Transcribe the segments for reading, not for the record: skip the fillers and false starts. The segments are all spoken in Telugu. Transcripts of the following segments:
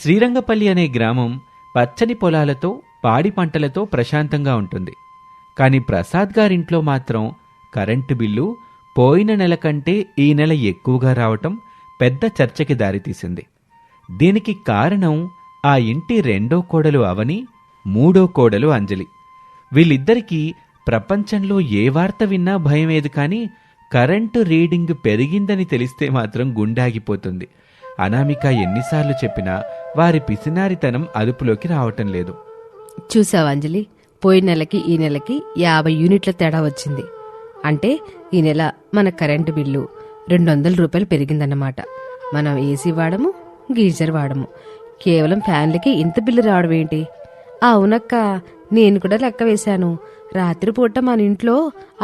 శ్రీరంగపల్లి అనే గ్రామం పచ్చని పొలాలతో పాడి పంటలతో ప్రశాంతంగా ఉంటుంది. కాని ప్రసాద్ గారింట్లో మాత్రం కరెంటు బిల్లు పోయిన నెల కంటే ఈ నెల ఎక్కువగా రావటం పెద్ద చర్చకి దారితీసింది. దీనికి కారణం ఆ ఇంటి రెండో కోడలు అవని, మూడో కోడలు అంజలి. వీళ్ళిద్దరికీ ప్రపంచంలో ఏ వార్త విన్నా భయమేది, కానీ కరెంటు రీడింగ్ పెరిగిందని తెలిస్తే మాత్రం గుండాగిపోతుంది. అనామిక ఎన్నిసార్లు చెప్పినా వారి పిసినారితనం అదుపులోకి రావటం లేదు. చూసావా అంజలి, పోయిన నెలకి ఈ నెలకి 50 యూనిట్ల తేడా వచ్చింది. అంటే ఈ నెల మన కరెంటు బిల్లు 200 రూపాయలు పెరిగిందన్నమాట. మనం ఏసీ వాడము, గీజర్ వాడము, కేవలం ఫ్యాన్లకి ఇంత బిల్లు రావడం ఏంటి? అవునక్క, నేను కూడా లెక్క వేశాను. రాత్రిపూట మన ఇంట్లో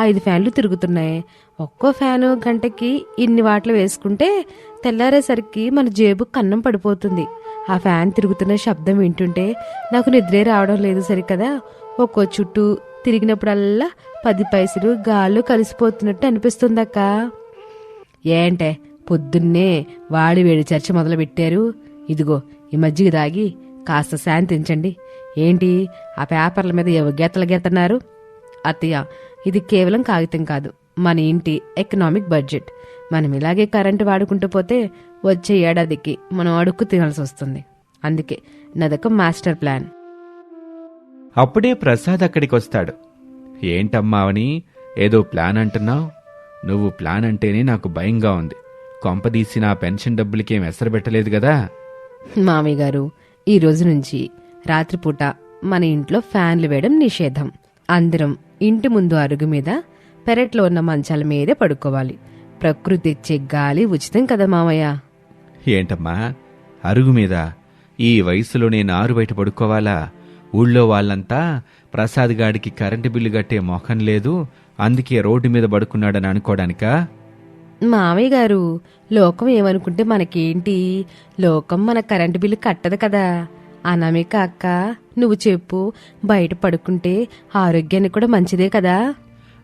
5 ఫ్యాన్లు తిరుగుతున్నాయి. ఒక్కో ఫ్యాను గంటకి ఇన్ని వాట్లు వేసుకుంటే తెల్లారేసరికి మన జేబు కన్నం పడిపోతుంది. ఆ ఫ్యాన్ తిరుగుతున్న శబ్దం వింటుంటే నాకు నిద్రే రావడం లేదు సరికదా. ఒక్కో చుట్టూ తిరిగినప్పుడల్లా 10 పైసలు గాల్లో కలిసిపోతున్నట్టు అనిపిస్తుందక్క. ఏంటే పొద్దున్నే వాడి వేడి చర్చ మొదలు పెట్టారు? ఇదిగో ఈ మజ్జిగ దాగి కాస్త శాంతించండి. ఏంటి ఆ పేపర్ల మీద ఏవో గీతలు గీతన్నారు? అత్తయ్య, ఇది కేవలం కాగితం కాదు, మన ఇంటి ఎకనామిక్ బడ్జెట్. మనం ఇలాగే కరెంటు వాడుకుంటూ పోతే వచ్చే ఏడాదికి మనం అడుక్కు తినాల్సి వస్తుంది. అందుకే నాదొక మాస్టర్ ప్లాన్. అప్పుడే ప్రసాద్ అక్కడికొస్తాడు. ఏంటమ్మా అవని, ఏదో ప్లాన్ అంటున్నావు? నువ్వు ప్లాన్ అంటేనే నాకు భయంగా ఉంది. కొంపదీసి నా పెన్షన్ డబ్బులకేం ఎసరబెట్టలేదు కదా? మామయ్య గారు, ఈ రోజు నుంచి రాత్రిపూట మన ఇంట్లో ఫ్యాన్లు వేయడం నిషేధం. అందరం ఇంటి ముందు అరుగు మీద, పెరట్లో ఉన్న మంచాల మీదే పడుకోవాలి. ప్రకృతి ఇచ్చే గాలి ఉచితం కదా మామయ్య. ఏంటమ్మా అరుగు మీద? ఈ వయసులో నేను ఆరు బయట పడుకోవాలా? ఊళ్ళో వాళ్ళంతా ప్రసాద్ గాడికి కరెంటు బిల్లు కట్టే మొహం లేదు, అందుకే రోడ్డు మీద పడుకున్నాడని అనుకోడానికా? మామయ్య గారు, లోకం ఏమనుకుంటే మనకేంటి? లోకం మన కరెంటు బిల్లు కట్టదు కదా. అనామిక అక్క, నువ్వు చెప్పు, బయట పడుకుంటే ఆరోగ్యానికి కూడా మంచిదే కదా?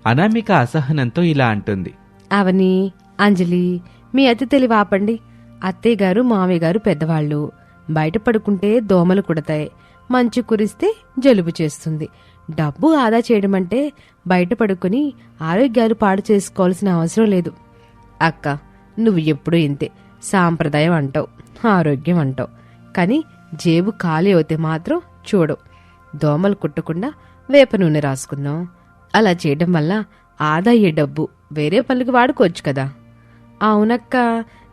అనామిక అసహనంతో ఇలా అంటుంది. అవని, అంజలి, మీ అతి తెలివి ఆపండి. అత్తయ్య గారు, మామయ్య గారు పెద్దవాళ్ళు. బయట పడుకుంటే దోమలు కుడతాయి, మంచు కురిస్తే జలుబు చేస్తుంది. డబ్బు ఆదా చేయడం అంటే బయట పడుకుని ఆరోగ్యాలు పాడు చేసుకోవాల్సిన అవసరం లేదు. అక్క, నువ్వు ఎప్పుడూ ఇంతే, సాంప్రదాయం అంటావు, ఆరోగ్యం అంటావు, కానీ జేబు ఖాళీ అవుతే మాత్రం చూడు. దోమలు కుట్టకుండా వేప నూనె రాసుకుందాం. అలా చేయడం వల్ల ఆదా అయ్యే డబ్బు వేరే పనులకు వాడుకోవచ్చు కదా. అవునక్క,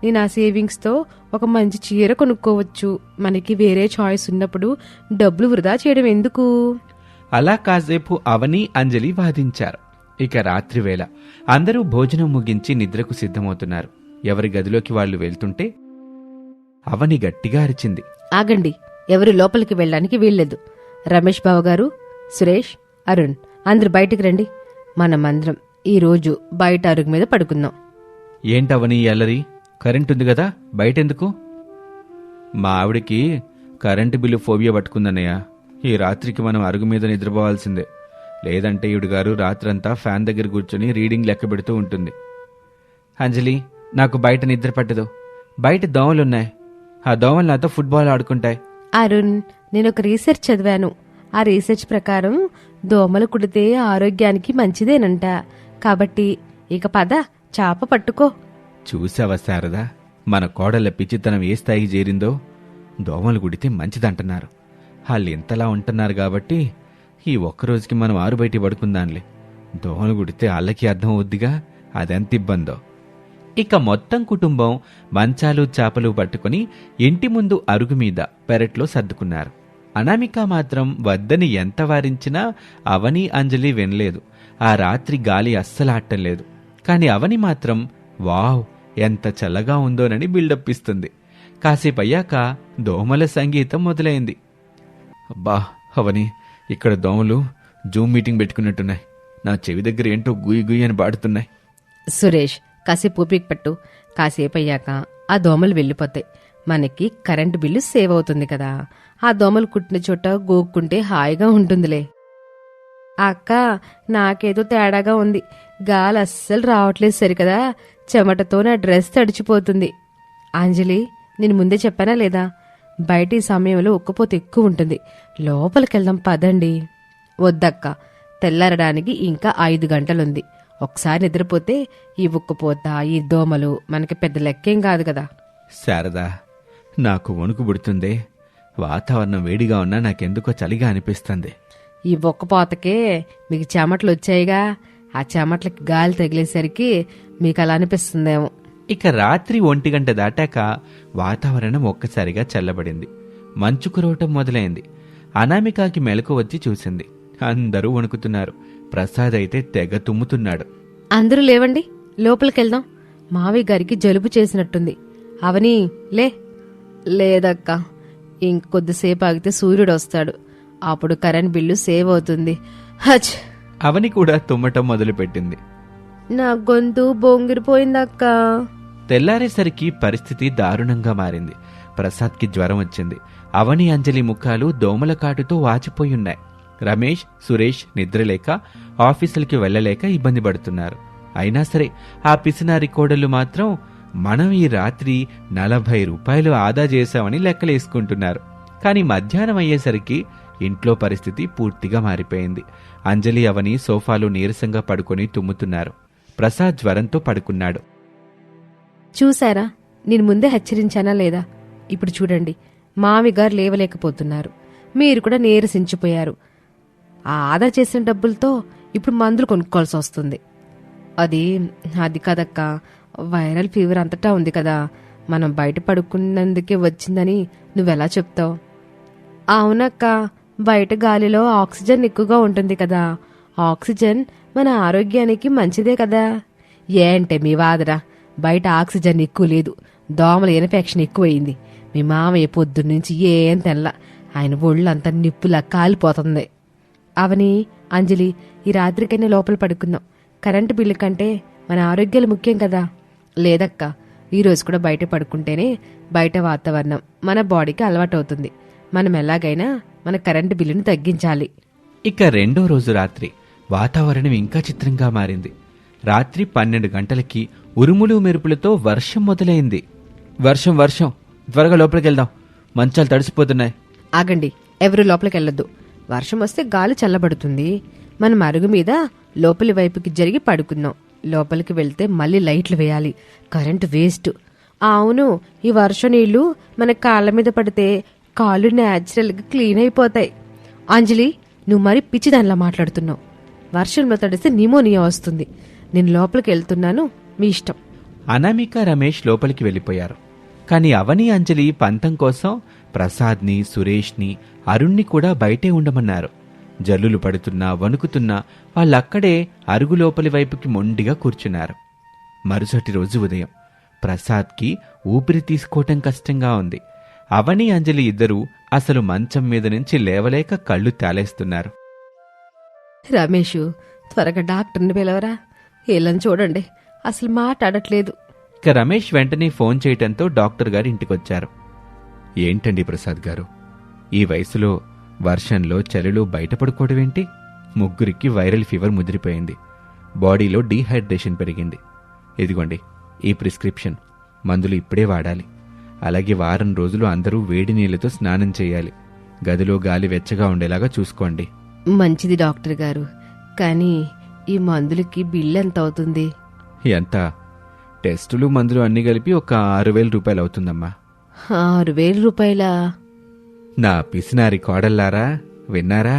నేను ఆ సేవింగ్స్తో ఒక మంచి చీర కొనుక్కోవచ్చు. మనకి వేరే చాయిస్ ఉన్నప్పుడు డబ్బులు వృధా చేయడం ఎందుకు? అలా కాసేపు అవని, అంజలి వాదించారు. ఇక రాత్రివేళ అందరూ భోజనం ముగించి నిద్రకు సిద్ధమవుతున్నారు. ఎవరి గదిలోకి వాళ్లు వెళ్తుంటే అవని గట్టిగా అరిచింది. ఆగండి, ఎవరు లోపలికి వెళ్ళడానికి వీల్లేదు. రమేష్ బావ గారు, సురేష్, అరుణ్, అందరు బయటికి రండి. మనమందరం ఈరోజు బయట అరుగు మీద పడుకుందాం. ఏంటవని అల్లరి? కరెంటుంది కదా, బయటెందుకు? మా ఆవిడికి కరెంటు బిల్లు ఫోబియా పట్టుకుందన్నయ్య. ఈ రాత్రికి మనం అరుగు మీద నిద్రపోవాల్సిందే. లేదంటే ఈవిడగారు రాత్రంతా ఫ్యాన్ దగ్గర కూర్చొని రీడింగ్ లెక్క పెడుతూ ఉంటుంది. అంజలి, నాకు బయట నిద్ర పట్టదు. బయట దోమలున్నాయి, ఆ దోమలు నాతో ఫుట్బాల్ ఆడుకుంటాయి. అరుణ్, నేను ఒక రీసెర్చ్ చదివాను. ఆ రీసెర్చ్ ప్రకారం దోమలు కుడితే ఆరోగ్యానికి మంచిదేనంట. కాబట్టి ఇక పద, చాప పట్టుకో. చూసావా శారదా, మన కోడళ్ళ పిచ్చితనం ఏ స్థాయికి చేరిందో? దోమలు కుడితే మంచిదంటున్నారు. వాళ్ళు ఎంతలా ఉంటున్నారు కాబట్టి ఈ ఒక్కరోజుకి మనం ఆరు బయట పడుకుందాంలే. దోమలు కుడితే వాళ్ళకి అర్థం అవుద్దిగా అదెంత ఇబ్బందో. ఇక మొత్తం కుటుంబం మంచాలు చాపలు పట్టుకుని ఇంటి ముందు అరుగు మీద పెరట్లో సర్దుకున్నారు. అనామిక మాత్రం వద్దని ఎంత వారించినా అవని, అంజలి వినలేదు. ఆ రాత్రి గాలి అస్సలాటం లేదు. కాని అవని మాత్రం వావ్, ఎంత చల్లగా ఉందోనని బిల్డప్ ఇస్తుంది. కాసేపయ్యాక దోమల సంగీతం మొదలైంది. అబ్బా అవని, ఇక్కడ దోమలు జూమ్ మీటింగ్ పెట్టుకున్నట్టున్నాయి. నా చెవి దగ్గర ఏంటో గుయ్యి గుయ్యి అని పాడుతున్నాయి. సురేష్, కాసేపు ఓపిక పట్టు. కాసేపు అయ్యాక ఆ దోమలు వెళ్ళిపోతాయి. మనకి కరెంటు బిల్లు సేవ్ అవుతుంది కదా. ఆ దోమలు కుట్టిన చోట గోక్కుంటే హాయిగా ఉంటుందిలే. అక్క, నాకేదో తేడాగా ఉంది. గాలి అస్సలు రావట్లేదు సరికదా. చెమటతో నా డ్రెస్ తడిచిపోతుంది. అంజలి, నేను ముందే చెప్పానా లేదా? బయట ఈ సమయంలో ఉక్కపోత ఎక్కువ ఉంటుంది. లోపలికెళ్దాం పదండి. వద్దక్క, తెల్లారడానికి ఇంకా 5 గంటలుంది. ఒకసారి నిద్రపోతే ఈ ఉక్కపోత, ఈ దోమలు మనకి పెద్ద లెక్కేం కాదు కదా. శారదా, నాకు వణుకు పుడుతుందే. వాతావరణం వేడిగా ఉన్నా నాకెందుకో చలిగా అనిపిస్తుంది. ఈ ఉక్కపోతకే మీకు చెమటలు వచ్చాయిగా, ఆ చెమటలకి గాలి తగిలేసరికి మీకు అలా అనిపిస్తుందేమో. ఇక రాత్రి 1 గంట దాటాక వాతావరణం ఒక్కసారిగా చల్లబడింది. మంచు కురవటం మొదలైంది. అనామికకి మెలకు వచ్చి చూసింది. అందరూ వణుకుతున్నారు. ప్రసాద్ అయితే తెగ తుమ్ముతున్నాడు. అందరూ లేవండి, లోపలికెళ్దాం. మావయ్య గారికి జలుబు చేసినట్టుంది. అవని లే. లేదక్క, ఇంకొద్దిసేపు ఆగితే సూర్యుడు వస్తాడు, అప్పుడు కరెంట్ బిల్లు సేవ్ అవుతుంది. హచ్. అవని కూడా తుమ్మటం మొదలుపెట్టింది. నా గొంతు బొంగిరిపోయిందక్క. తెల్లారేసరికి పరిస్థితి దారుణంగా మారింది. ప్రసాద్కి జ్వరం వచ్చింది. అవని, అంజలి ముఖాలు దోమల కాటుతో వాచిపోయున్నాయి. రమేష్, సురేష్ నిద్రలేక ఆఫీసులకి వెళ్లలేక ఇబ్బంది పడుతున్నారు. అయినా సరే ఆ పిసినారి కోడళ్లు మాత్రం మనం ఈ రాత్రి 40 రూపాయలు ఆదా చేశామని లెక్కలేసుకుంటున్నారు. కానీ మధ్యాహ్నం అయ్యేసరికి ఇంట్లో పరిస్థితి పూర్తిగా మారిపోయింది. అంజలి, అవని సోఫాలో నీరసంగా పడుకొని తుమ్ముతున్నారు. ప్రసాద్ జ్వరంతో పడుకున్నాడు. చూశారా, నేను ముందే హెచ్చరించానా లేదా? ఇప్పుడు చూడండి, మామిగారు లేవలేకపోతున్నారు, మీరు కూడా నీరసించిపోయారు. ఆ ఆదా చేసిన డబ్బులతో ఇప్పుడు మందులు కొనుక్కోవాల్సి వస్తుంది. అది కదక్క, వైరల్ ఫీవర్ అంతటా ఉంది కదా, మనం బయట పడుకున్నందుకే వచ్చిందని నువ్వెలా చెప్తావు? అవునక్క, బయట గాలిలో ఆక్సిజన్ ఎక్కువగా ఉంటుంది కదా, ఆక్సిజన్ మన ఆరోగ్యానికి మంచిదే కదా. ఏంటే మీ వాదరా, బయట ఆక్సిజన్ ఎక్కువ లేదు, దోమల ఇన్ఫెక్షన్ ఎక్కువయింది. మీ మామయ్య పొద్దున్నుంచి ఏం తెల్ల, ఆయన ఒళ్ళంతా నిప్పులా కాలిపోతుంది. అవని, అంజలి, ఈ రాత్రికైనా లోపల పడుకుందాం. కరెంటు బిల్లు కంటే మన ఆరోగ్యాలు ముఖ్యం కదా. లేదక్క, ఈరోజు కూడా బయట పడుకుంటేనే బయట వాతావరణం మన బాడీకి అలవాటవుతుంది. మనం ఎలాగైనా మన కరెంటు బిల్లును తగ్గించాలి. ఇక రెండో రోజు రాత్రి వాతావరణం ఇంకా చిత్రంగా మారింది. రాత్రి 12 గంటలకి ఉరుములు మెరుపులతో వర్షం మొదలైంది. వర్షం వర్షం, త్వరగా లోపలికెళ్దాం, మంచాలు తడిసిపోతున్నాయి. ఆగండి, ఎవరూ లోపలికెళ్ళొద్దు. వర్షం వస్తే గాలి చల్లబడుతుంది. మనం అరుగు మీద లోపలి వైపుకి జరిగి పడుకుందాం. లోపలికి వెళ్తే మళ్ళీ లైట్లు వేయాలి, కరెంటు వేస్ట్. అవును, ఈ వర్షం నీళ్లు మన కాళ్ళ మీద పడితే కాళ్ళు న్యాచురల్గా క్లీన్ అయిపోతాయి. అంజలి, నువ్వు మరి పిచ్చిదానిలా మాట్లాడుతున్నావు. వర్షంలో తడిస్తే నిమోనియా వస్తుంది. నేను లోపలికి వెళ్తున్నాను, మీ ఇష్టం. అనామిక, రమేష్ లోపలికి వెళ్ళిపోయారు. కాని అవని, అంజలి పంతం కోసం ప్రసాద్ని, సురేష్ని, అరుణ్ని కూడా బయటే ఉండమన్నారు. జల్లులు పడుతున్నా, వణుకుతున్నా వాళ్ళక్కడే అరుగు లోపలి వైపుకి మొండిగా కూర్చున్నారు. మరుసటి రోజు ఉదయం ప్రసాద్కి ఊపిరి తీసుకోవటం కష్టంగా ఉంది. అవని, అంజలి ఇద్దరూ అసలు మంచం మీద నుంచి లేవలేక కళ్ళు తాలేస్తున్నారు. రమేషు, త్వరగా డాక్టర్ని పిలవరా, వీళ్ళని చూడండి, అసలు మాట్లాడట్లేదు. ఇక రమేష్ వెంటనే ఫోన్ చేయటంతో డాక్టర్ గారు ఇంటికొచ్చారు. ఏంటండి ప్రసాద్ గారు, ఈ వయసులో వర్షంలో చలిలో బయట పడుకోవడమేంటి? ముగ్గురికి వైరల్ ఫీవర్ ముదిరిపోయింది. బాడీలో డీహైడ్రేషన్ పెరిగింది. ఇదిగోండి ఈ ప్రిస్క్రిప్షన్, మందులు ఇప్పుడే వాడాలి. అలాగే వారం రోజులు అందరూ వేడి నీళ్లతో స్నానం చేయాలి. గదిలో గాలి వెచ్చగా ఉండేలాగా చూసుకోండి. మంచిది డాక్టర్ గారు, కానీ ఈ మందులకి బిల్ ఎంత అవుతుంది? ఎంత? టెస్టులు, మందులు అన్నీ కలిపి ఒక 6,000 రూపాయలు అవుతుందమ్మా. 6,000 రూపాయలా? నా పిసినారి కోడల్లారా, విన్నారా?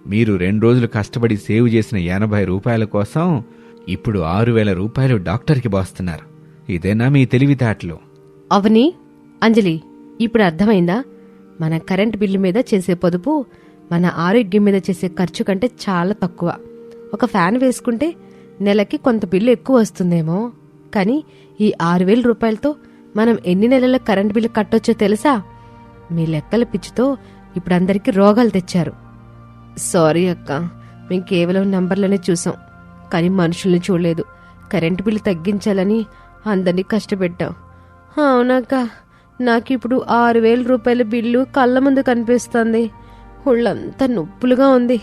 మీరు 2 రోజులు కష్టపడి సేవ్ చేసిన 80 రూపాయల కోసం ఇప్పుడు 6,000 రూపాయలు డాక్టర్కి బాస్తున్నారు. ఇదేనా మీ తెలివితేటలు? అవని, అంజలి, ఇప్పుడు అర్థమైందా? మన కరెంట్ బిల్లు మీద చేసే పొదుపు మన ఆరోగ్యం మీద చేసే ఖర్చు కంటే చాలా తక్కువ. ఒక ఫ్యాన్ వేసుకుంటే నెలకి కొంత బిల్లు ఎక్కువ వస్తుందేమో, కానీ ఈ 6,000 రూపాయలతో మనం ఎన్ని నెలల కరెంట్ బిల్లు కట్టొచ్చో తెలుసా? మీ లెక్కల పిచ్చితో ఇప్పుడు అందరికీ రోగాలు తెచ్చారు. సారీ అక్క, మేము కేవలం నంబర్లనే చూసాం, కానీ మనుషుల్ని చూడలేదు. కరెంటు బిల్లు తగ్గించాలని అందరినీ కష్టపెట్టాం. అవునక్క, నాకిప్పుడు 6,000 రూపాయల బిల్లు కళ్ళ ముందు కనిపిస్తుంది. ఒళ్ళంతా నొప్పులుగా ఉంది.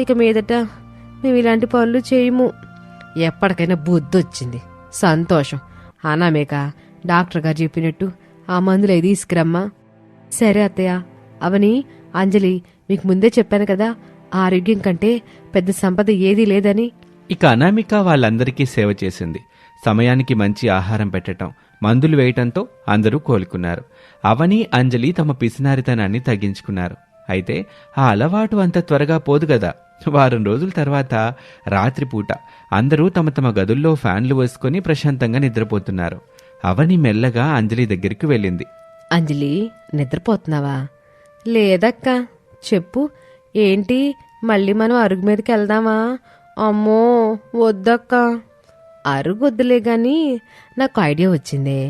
ఇక మీదట మేము ఇలాంటి పనులు చేయము. ఎప్పటికైనా బుద్ధి వచ్చింది, సంతోషం. అనామేక, డాక్టర్ గారు చెప్పినట్టు ఆ మందులు తీసుకురమ్మా. సరే అత్తయ్య. అవని, అంజలి, మీకు ముందే చెప్పాను కదా, ఆరోగ్యం కంటే పెద్ద సంపద ఏదీ లేదని. ఇక అనామిక వాళ్ళందరికీ సేవ చేసింది. సమయానికి మంచి ఆహారం పెట్టటం, మందులు వేయటంతో అందరూ కోలుకున్నారు. అవని, అంజలి తమ పిసినారితనాన్ని తగ్గించుకున్నారు. అయితే ఆ అలవాటు అంత త్వరగా పోదు కదా. వారం రోజుల తర్వాత రాత్రిపూట అందరూ తమ తమ గదుల్లో ఫ్యాన్లు వేసుకుని ప్రశాంతంగా నిద్రపోతున్నారు. అవని మెల్లగా అంజలి దగ్గరికి వెళ్ళింది. అంజలి, నిద్రపోతున్నావా? లేదక్కా. చెప్పు, ఏంటి? మళ్ళీ మనం అరుగు మీదకి వెళ్దామా? అమ్మో వద్దక్క. అరుగొద్దులే గాని నాకు ఐడియా వచ్చిందే.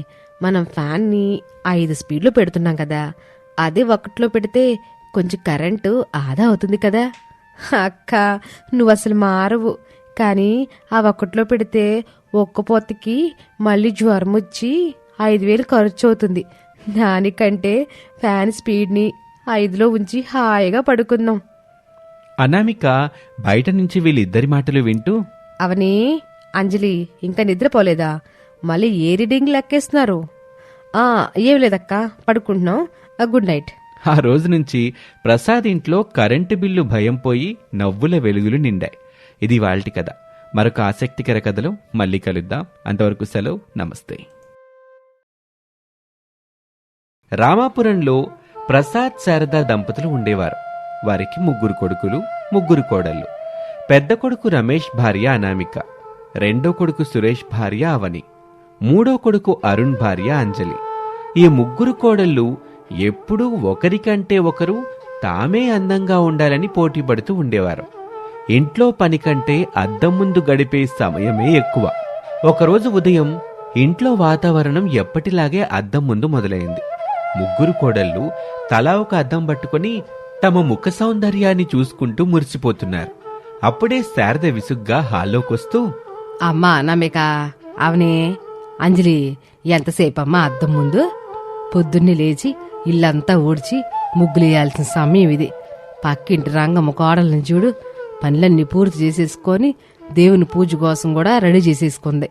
మనం ఫ్యాన్ని 5 స్పీడ్లో పెడుతున్నాం కదా, అదే 1లో పెడితే కొంచెం కరెంటు ఆదా అవుతుంది కదా. అక్క, నువ్వు అసలు మారవు. కానీ ఆ 1లో పెడితే ఒక్కపోతకి మళ్ళీ జ్వరం వచ్చి 5,000 ఖర్చు అవుతుంది. దానికంటే ఫ్యాన్ స్పీడ్ని 5లో ఉంచి హాయిగా పడుకుందాం. అనామిక బయట నుంచి వీళ్ళిద్దరి మాటలు వింటూ, అవని, అంజలి ఇంకా నిద్రపోలేదా? మళ్ళీ ఏ రీడింగ్ లెక్కేస్తున్నారు? ఏం లేదక్క, పడుకుంటున్నాం. Good night. ఆ రోజు నుంచి ప్రసాద్ ఇంట్లో కరెంటు బిల్లు భయం పోయి నవ్వుల వెలుగులు నిండాయి. ఇది వాల్టి కథ. మరొక ఆసక్తికర కథలో మళ్ళీ కలుద్దాం. అంతవరకు సెలవు. నమస్తే. రామాపురంలో ప్రసాద్ శారద దంపతులు ఉండేవారు. వారికి 3 కొడుకులు, 3 కోడళ్ళు. పెద్ద కొడుకు రమేష్ భార్య అనామిక, రెండో కొడుకు సురేష్ భార్య అవని, మూడో కొడుకు అరుణ్ భార్య అంజలి. ఈ 3 కోడళ్ళు ఎప్పుడూ ఒకరికంటే ఒకరు తామే అందంగా ఉండాలని పోటీపడుతూ ఉండేవారు. ఇంట్లో పని కంటే అద్దం ముందు గడిపే సమయమే ఎక్కువ. ఒకరోజు ఉదయం ఇంట్లో వాతావరణం ఎప్పటిలాగే అద్దం ముందు మొదలైంది. 3 కోడళ్ళు తలా ఒక అద్దం పట్టుకుని తమ ముఖ సౌందర్యాన్ని చూసుకుంటూ మురిసిపోతున్నారు. అప్పుడే శారద విసుగ్గా హాల్లోకొస్తూ, అమ్మా అనామిక, అవని, అంజలి, ఎంతసేపమ్మా అద్దం ముందు? పొద్దున్నే లేచి ఇల్లంతా ఊడ్చి ముగ్గులేయాల్సిన సమయం ఇది. పక్కింటి రంగమ్మ కోడల్ని చూడు, పనులన్నీ పూర్తి చేసేసుకొని దేవుని పూజ కోసం కూడా రెడీ చేసేసుకుంది.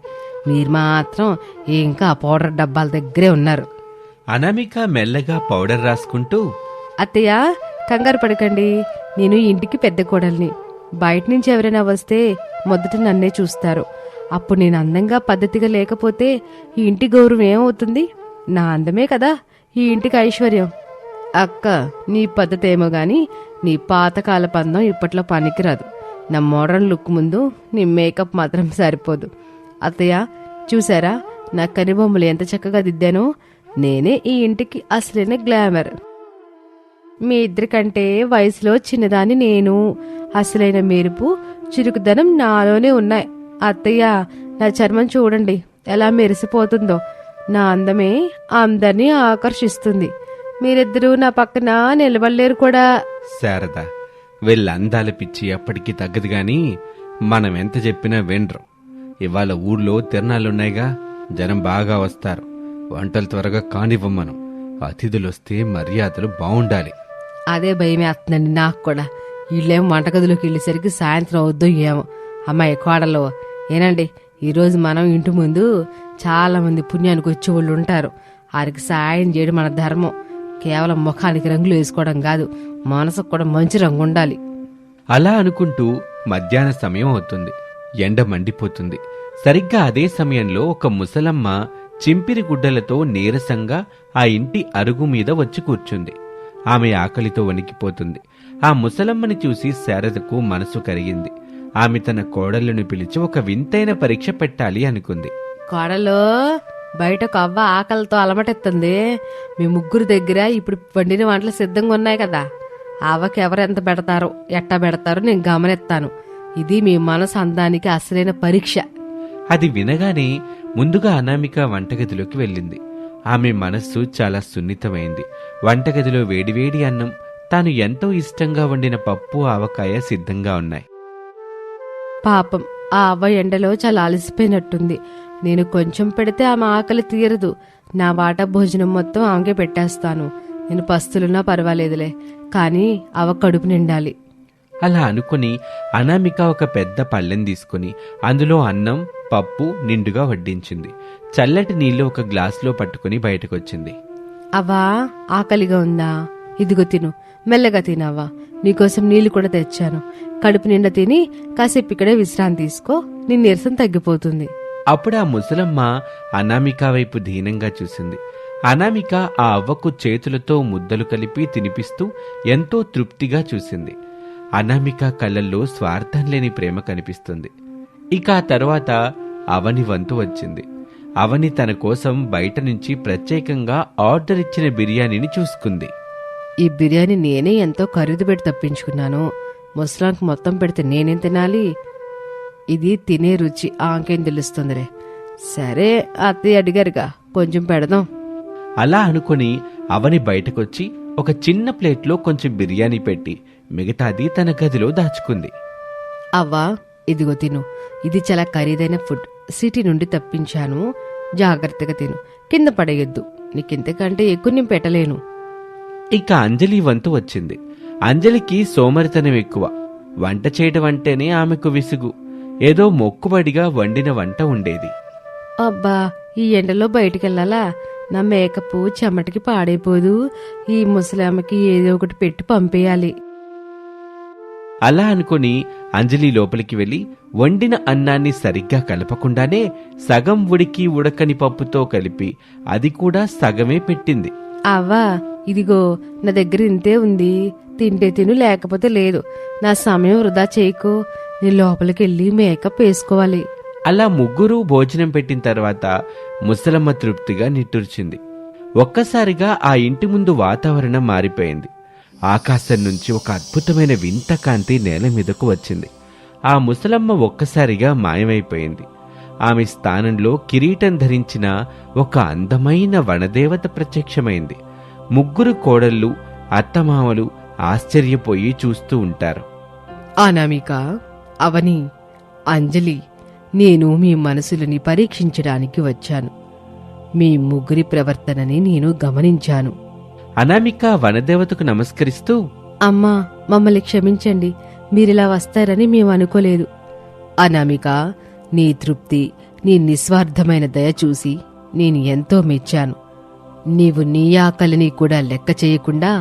మీరు మాత్రం ఇంకా ఆ పౌడర్ డబ్బాల దగ్గరే ఉన్నారు. అనామిక మెల్లగా పౌడర్ రాసుకుంటూ, అత్తయ్య, కంగారు పడకండి. నేను ఇంటికి పెద్ద కోడల్ని. బయట నుంచి ఎవరైనా వస్తే మొదట నన్నే చూస్తారు. అప్పుడు నేను అందంగా పద్ధతిగా లేకపోతే ఈ ఇంటి గౌరవం ఏమవుతుంది? నా అందమే కదా ఈ ఇంటికి ఐశ్వర్యం. అక్క, నీ పద్ధతి ఏమో గాని నీ పాతకాల పందం ఇప్పట్లో పనికిరాదు. నా మోడర్న్ లుక్ ముందు నీ మేకప్ మాత్రం సరిపోదు. అత్తయ్య, చూసారా నా కనిబొమ్మలు ఎంత చక్కగా దిద్దానో? నేనే ఈ ఇంటికి అసలైన గ్లామర్. మీ ఇద్దరికంటే వయసులో చిన్నదాన్ని నేను. అసలైన మెరుపు, చురుకుదనం నాలోనే ఉన్నాయి. అత్తయ్య, నా చర్మం చూడండి ఎలా మెరిసిపోతుందో. నా అందమే అందరినీ ఆకర్షిస్తుంది. మీరిద్దరూ నా పక్కన నిలబడలేరు కూడా. శారద, వీళ్ళ అందాల పిచ్చి ఎప్పటికీ తగ్గదు గాని మనం ఎంత చెప్పినా వినరు. ఇవాళ ఊళ్ళో తిరణాలున్నాయిగా, జనం బాగా వస్తారు. వంటలు త్వరగా కానివ్వమను. అతిథులొస్తే మర్యాదలు బావుండాలి. అదే భయమేస్తుందండి నాకు కూడా. వీళ్ళేమో వంటగదిలోకి వెళ్ళేసరికి సాయంత్రం అవుద్దో ఏమో. అమ్మాయి కోడలు, ఏనండి, ఈరోజు మనం ఇంటి ముందు చాలా మంది పుణ్యానికి వచ్చేవాళ్ళు ఉంటారు. వారికి సాయం చేయడం మన ధర్మం. కేవలం ముఖానికి రంగులు వేసుకోవడం కాదు, మనసుకు కూడా మంచి రంగు ఉండాలి. అలా అనుకుంటూ మధ్యాహ్న సమయం అవుతుంది. ఎండ మండిపోతుంది. సరిగ్గా అదే సమయంలో ఒక ముసలమ్మ చింపిరి గుడ్డలతో నీరసంగా ఆ ఇంటి అరుగు మీద వచ్చి కూర్చుంది. ఆమె ఆకలితో వణికిపోతుంది. ఆ ముసలమ్మని చూసి శారదకు మనసు కరిగింది. ఆమె తన కోడళ్లను పిలిచి ఒక వింతైన పరీక్ష పెట్టాలి అనుకుంది. కోడలో, బయట ఒక అవ్వ ఆకలితో అలమటెత్తుంది. మీ 3 దగ్గర ఇప్పుడు వండిన వంటలు సిద్ధంగా ఉన్నాయి కదా. ఆ అవ్వకి ఎవరెంత పెడతారో ఎట్టా పెడతారో నేను గమనిస్తాను. ఇది మీ మనసు అందానికి అసలైన పరీక్ష. అది వినగానే ముందుగా అనామిక వంటగదిలోకి వెళ్ళింది. ఆమె మనస్సు చాలా సున్నితమైంది. వంటగదిలో వేడివేడి అన్నం, తాను ఎంతో ఇష్టంగా వండిన పప్పు, ఆవకాయ సిద్ధంగా ఉన్నాయి. పాపం ఆ అవ్వ ఎండలో చాలా అలసిపోయినట్టుంది. నేను కొంచెం పెడితే ఆమె ఆకలి తీరదు. నా వాటా భోజనం మొత్తం ఆమెకే పెట్టేస్తాను. నేను పస్తులున్నా పర్వాలేదులే, కానీ అవ్వ కడుపు నిండాలి. అలా అనుకుని అనామిక ఒక పెద్ద పళ్ళెం తీసుకుని అందులో అన్నం, పప్పు నిండుగా వడ్డించింది. చల్లటి నీళ్లు ఒక గ్లాసులో పట్టుకుని బయటకొచ్చింది. అవ్వా ఆకలిగా ఉందా? ఇదిగో తిను, మెల్లగా తినవ్వా. నీకోసం నీళ్లు కూడా తెచ్చాను. కడుపు నిండా తిని కాసేపు ఇక్కడే విశ్రాంతి తీసుకో, నీ నీరసం తగ్గిపోతుంది. అప్పుడు ఆ ముసలమ్మ అనామిక వైపు దీనంగా చూసింది. అనామిక ఆ అవ్వకు చేతులతో ముద్దలు కలిపి తినిపిస్తూ ఎంతో తృప్తిగా చూసింది. అనామిక కళ్ళల్లో స్వార్థం లేని ప్రేమ కనిపిస్తుంది. ఇక ఆ తర్వాత అవని వంతు వచ్చింది. అవని తన కోసం బయట నుంచి ప్రత్యేకంగా ఆర్డర్ ఇచ్చిన బిర్యానీని చూసుకుంది. ఈ బిర్యానీ నేనే ఎంతో ఖరీదు పెట్టి తప్పించుకున్నాను. ముసలాంకి మొత్తం పెడితే నేనేం తినాలి? ఇది తినే రుచి ఆంకేం తెలుస్తుందిరే. సరే, అత్తయ్య అడిగారుగా, కొంచెం పెడదాం. అలా అనుకుని అవని బయటకొచ్చి ఒక చిన్న ప్లేట్లో కొంచెం బిర్యానీ పెట్టి మిగతాది తన గదిలో దాచుకుంది. అవ్వా, ఇదిగో తిను. ఇది చాలా ఖరీదైన ఫుడ్. సిటీ నుండి తప్పించాను. జాగ్రత్తగా తిను, కింద పడేయొద్దు. నీకింతకంటే ఎక్కువ నేను పెట్టలేను. ఇక అంజలి వంతు వచ్చింది. అంజలికి సోమరితనం ఎక్కువ. వంట చేయడం అంటేనే ఆమెకు విసుగు. ఏదో మొక్కుబడిగా వండిన వంట ఉండేది. అబ్బా, ఈ ఎండలో బయటికెళ్ళాలా? నా మేకప్ చెమటకి పాడైపోదు. ఈ ముసలామెకి ఏదో ఒకటి పెట్టి పంపేయాలి. అలా అనుకుని అంజలి లోపలికి వెళ్లి వండిన అన్నాన్ని సరిగ్గా కలపకుండానే సగం ఉడికి ఉడకని పప్పుతో కలిపి అది కూడా సగమే పెట్టింది. అవ్వా, ఇదిగో నా దగ్గర ఇంతే ఉంది. తింటే తిను, లేకపోతే లేదు. నా సమయం వృధా చేయకు. నేను లోపలికెళ్ళి మేకప్ వేసుకోవాలి. అలా ముగ్గురు భోజనం పెట్టిన తర్వాత ముసలమ్మ తృప్తిగా నిట్టూర్చింది. ఒక్కసారిగా ఆ ఇంటి ముందు వాతావరణం మారిపోయింది. ఆకాశం నుంచి ఒక అద్భుతమైన వింత కాంతి నేల మీదకు వచ్చింది. ఆ ముసలమ్మ ఒక్కసారిగా మాయమైపోయింది. ఆమె స్థానంలో కిరీటం ధరించిన ఒక అందమైన వనదేవత ప్రత్యక్షమైంది. ముగ్గురు కోడళ్ళు, అత్తమామలు ఆశ్చర్యపోయి చూస్తూ ఉంటారు. అనామిక, అవని, అంజలి, నేను మీ మనసులని పరీక్షించడానికి వచ్చాను. మీ ముగ్గురి ప్రవర్తనని నేను గమనించాను. అనామిక వనదేవతకు నమస్కరిస్తూ, అమ్మా, మమ్మల్ని క్షమించండి. మీరిలా వస్తారని మేము అనుకోలేదు. అనామిక, నీ తృప్తి, నీ నిస్వార్థమైన దయ చూసి నేను ఎంతో మెచ్చాను. నీవు నీ ఆకలిని కూడా లెక్క చేయకుండా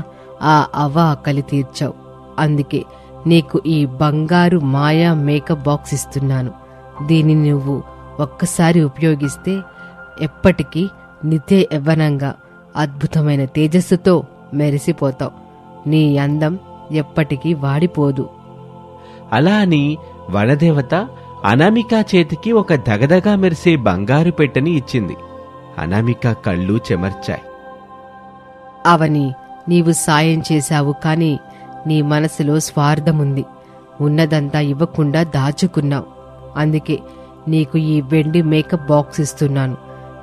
ఆ అవ్వ ఆకలి తీర్చావు. అందుకే నీకు ఈ బంగారు మాయా మేకప్ బాక్స్ ఇస్తున్నాను. దీనిని నువ్వు ఒక్కసారి ఉపయోగిస్తే ఎప్పటికీ నిత్య యవ్వనంగా అద్భుతమైన తేజస్సుతో మెరిసిపోతావు. నీ అందం ఎప్పటికీ వాడిపోదు. అలా అని వనదేవత అనామిక చేతికి ఒక దగదగా మెరిసే బంగారు పెట్టెని ఇచ్చింది. అనామిక కళ్ళు చెమర్చాయి. అవని, నీవు సాయం చేశావు, కాని నీ మనసులో స్వార్థముంది. ఉన్నదంతా ఇవ్వకుండా దాచుకున్నావు. అందుకే నీకు ఈ వెండి మేకప్ బాక్స్ ఇస్తున్నాను.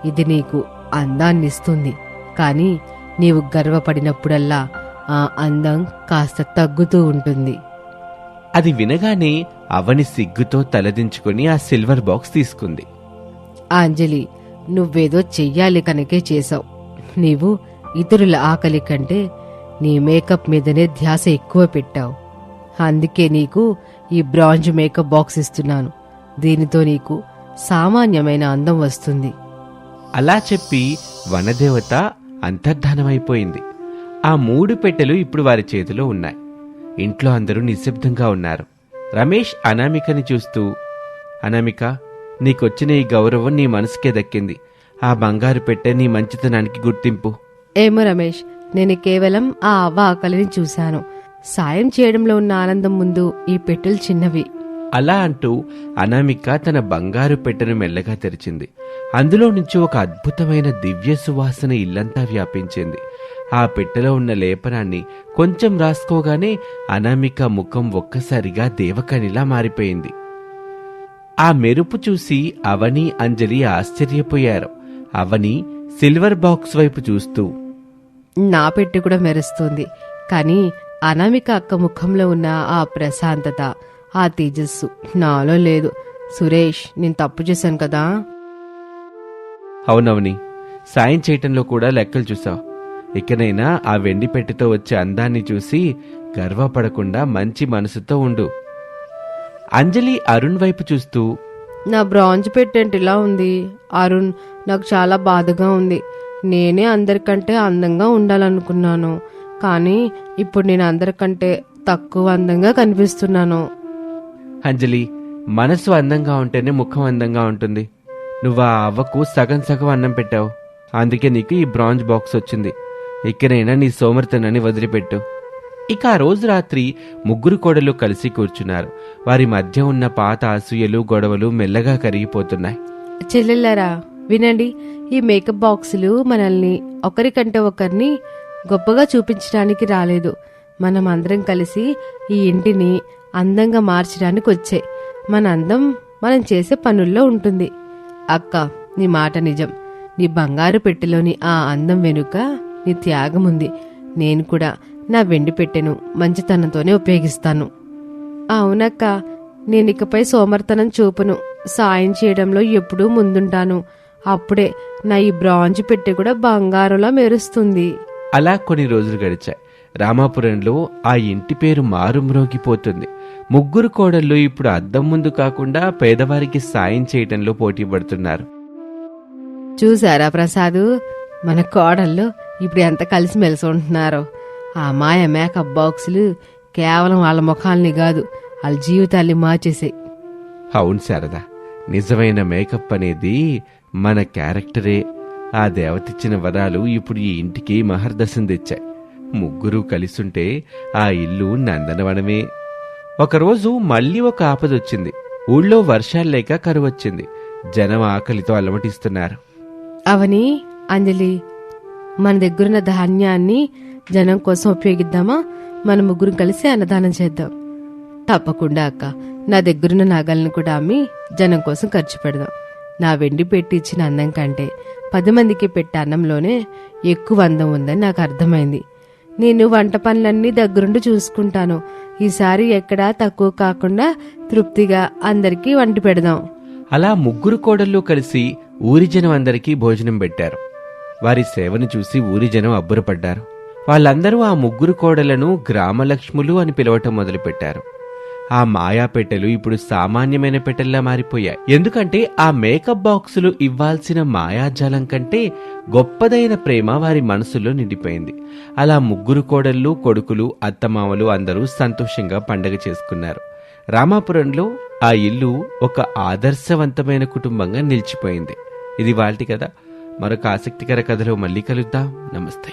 ఇది నీకు అందాన్నిస్తుంది, కాని నీవు గర్వపడినప్పుడల్లా ఆ అందం కాస్త తగ్గుతూ ఉంటుంది. అది వినగానే అవని సిగ్గుతో తలదించుకుని ఆ సిల్వర్ బాక్స్ తీసుకుంది. అంజలి, నువ్వేదో చెయ్యాలి కనుకే చేశావు. నీవు ఇతరుల ఆకలి కంటే నీ మేకప్ మీదనే ధ్యాస ఎక్కువ పెట్టావు. అందుకే నీకు ఈ బ్రాంజ్ మేకప్ బాక్స్ ఇస్తున్నాను. దీనితో నీకు సామాన్యమైన అందం వస్తుంది. అలా చెప్పి వనదేవత అంతర్ధానమైపోయింది. ఆ 3 పెట్టెలు ఇప్పుడు వారి చేతిలో ఉన్నాయి. ఇంట్లో అందరూ నిశ్శబ్దంగా ఉన్నారు. రమేష్ అనామికని చూస్తూ, అనామిక, నీకొచ్చిన ఈ గౌరవం నీ మనసుకే దక్కింది. ఆ బంగారు పెట్టె నీ మంచితనానికి గుర్తింపు. ఏమో రమేష్, నేను కేవలం ఆ అవ్వ ఆకలిని చూశాను. సాయం చేయడంలో ఉన్న ఆనందం ముందు ఈ పెట్టెలు చిన్నవి. అలా అంటూ అనామిక తన బంగారు పెట్టెను మెల్లగా తెరిచింది. అందులో నుంచి ఒక అద్భుతమైన దివ్య సువాసన ఇల్లంతా వ్యాపించింది. ఆ పెట్టెలో ఉన్న లేపనాన్ని కొంచెం రాసుకోగానే అనామిక ముఖం ఒక్కసారిగా దేవకనిలా మారిపోయింది. ఆ మెరుపు చూసి అవని, అంజలి ఆశ్చర్యపోయారు. అవని సిల్వర్ బాక్స్ వైపు చూస్తూ, నా పెట్టి కూడా మెరుస్తుంది, కానీ అనామిక అక్క ముఖంలో ఉన్న ఆ ప్రశాంతత, ఆ తేజస్సు నాలో లేదు. సురేష్, నేను తప్పు చేశాను కదా? అవునవని, సాయం చేయటంలో కూడా లెక్కలు చూసావు. ఇకనైనా ఆ వెండి పెట్టెతో వచ్చే అందాన్ని చూసి గర్వపడకుండా మంచి మనసుతో ఉండు. అంజలి అరుణ్ వైపు చూస్తూ, నా బ్రాంజ్ పెట్టేంటి ఇలా ఉంది? అరుణ్, నాకు చాలా బాధగా ఉంది. నేనే అందరికంటే అందంగా ఉండాలనుకున్నాను, కానీ ఇప్పుడు నేను అందరికంటే తక్కువ అందంగా కనిపిస్తున్నాను. అంజలి, మనసు అందంగా ఉంటేనే ముఖం అందంగా ఉంటుంది. నువ్వు ఆ అవ్వకు సగం సగం అన్నం పెట్టావు, అందుకే నీకు ఈ బ్రాంజ్ బాక్స్ వచ్చింది. ఇక్కడైనా నీ సోమర్తనాన్ని వదిలిపెట్టు. ఇక ఆ రోజు రాత్రి ముగ్గురు కోడలు కలిసి కూర్చున్నారు. వారి మధ్య ఉన్న పాత అసూయలు గొడవలు మెల్లగా కరిగిపోతున్నాయి. చెల్లెళ్ళారా వినండి, ఈ మేకప్ బాక్సులు మనల్ని ఒకరికంటే ఒకరిని గొప్పగా చూపించడానికి రాలేదు. మనం అందరం కలిసి ఈ ఇంటిని అందంగా మార్చడానికి వచ్చాయి. మన అందం మనం చేసే పనుల్లో ఉంటుంది. అక్క, నీ మాట నిజం. నీ బంగారు పెట్టెలోని ఆ అందం వెనుక నీ త్యాగం ఉంది. నేను కూడా నా వెండి పెట్టెను మంచితనంతోనే ఉపయోగిస్తాను. అవునక్క, నేనికపై సోమర్తనం చూపును. సాయం చేయడంలో ఎప్పుడూ ముందుంటాను. అప్పుడే నా ఈ బ్రాంజ్ పెట్టె కూడా బంగారంలా మెరుస్తుంది. అలా కొన్ని రోజులు గడిచాయి. రామాపురంలో ఆ ఇంటి పేరు మారుమ్రోగిపోతుంది. ముగ్గురు కోడళ్ళు ఇప్పుడు అద్దం ముందు కాకుండా పేదవారికి సాయం చేయటంలో పోటీ పడుతున్నారు. చూసారా ప్రసాదు, మన కోడళ్ళు ఇప్పుడు ఎంత కలిసిమెలిసి ఉంటున్నారో. ఆ మాయ మేకప్ బాక్సులు కేవలం వాళ్ళ ముఖాల్ని కాదు, వాళ్ళ జీవితాల్ని మార్చేసాయి. అవును శారదా, నిజమైన మేకప్ అనేది మన క్యారెక్టరే. ఆ దేవతిచ్చిన వరాలు ఇప్పుడు ఈ ఇంటికి మహర్దశం తెచ్చాయి. ముగ్గురు కలిసుంటే ఆ ఇల్లు నందనవనమే. ఒకరోజు మళ్ళీ ఒక ఆపదొచ్చింది. ఊళ్ళో వర్షాలు లేక కరువొచ్చింది. జనం ఆకలితో అలమటిస్తున్నారు. అవని, అంజలి, మన దగ్గరున్న ధాన్యాన్ని జనం కోసం ఉపయోగిద్దామా? మన ముగ్గురు కలిసి అన్నదానం చేద్దాం. తప్పకుండా అక్క, నా దగ్గరున్న నగలను కూడా అమ్మి జనం కోసం ఖర్చు పెడదాం. నా వెండి పెట్టి ఇచ్చిన అందం కంటే 10 మందికి పెట్టే అన్నంలోనే ఎక్కువ అందం ఉందని నాకు అర్థమైంది. నేను వంట పనులన్నీ దగ్గరుండి చూసుకుంటాను. ఈసారి ఎక్కడా తక్కువ కాకుండా తృప్తిగా అందరికీ వండి పెడదాం. అలా ముగ్గురు కోడళ్ళు కలిసి ఊరి జనం అందరికీ భోజనం పెట్టారు. వారి సేవను చూసి ఊరి జనం అబ్బురపడ్డారు. వాళ్ళందరూ ఆ ముగ్గురు కోడలను గ్రామలక్ష్ములు అని పిలవటం మొదలుపెట్టారు. ఆ మాయా పెట్టెలు ఇప్పుడు సామాన్యమైన పెట్టెల్లా మారిపోయాయి. ఎందుకంటే ఆ మేకప్ బాక్సులు ఇవ్వాల్సిన మాయాజాలం కంటే గొప్పదైన ప్రేమ వారి మనసులో నిండిపోయింది. అలా ముగ్గురు కోడళ్ళు, కొడుకులు, అత్తమామలు అందరూ సంతోషంగా పండగ చేసుకున్నారు. రామాపురంలో ఆ ఇల్లు ఒక ఆదర్శవంతమైన కుటుంబంగా నిలిచిపోయింది. ఇది వాల్టి కథ. మరొక ఆసక్తికర కథలో మళ్ళీ కలుద్దాం. నమస్తే.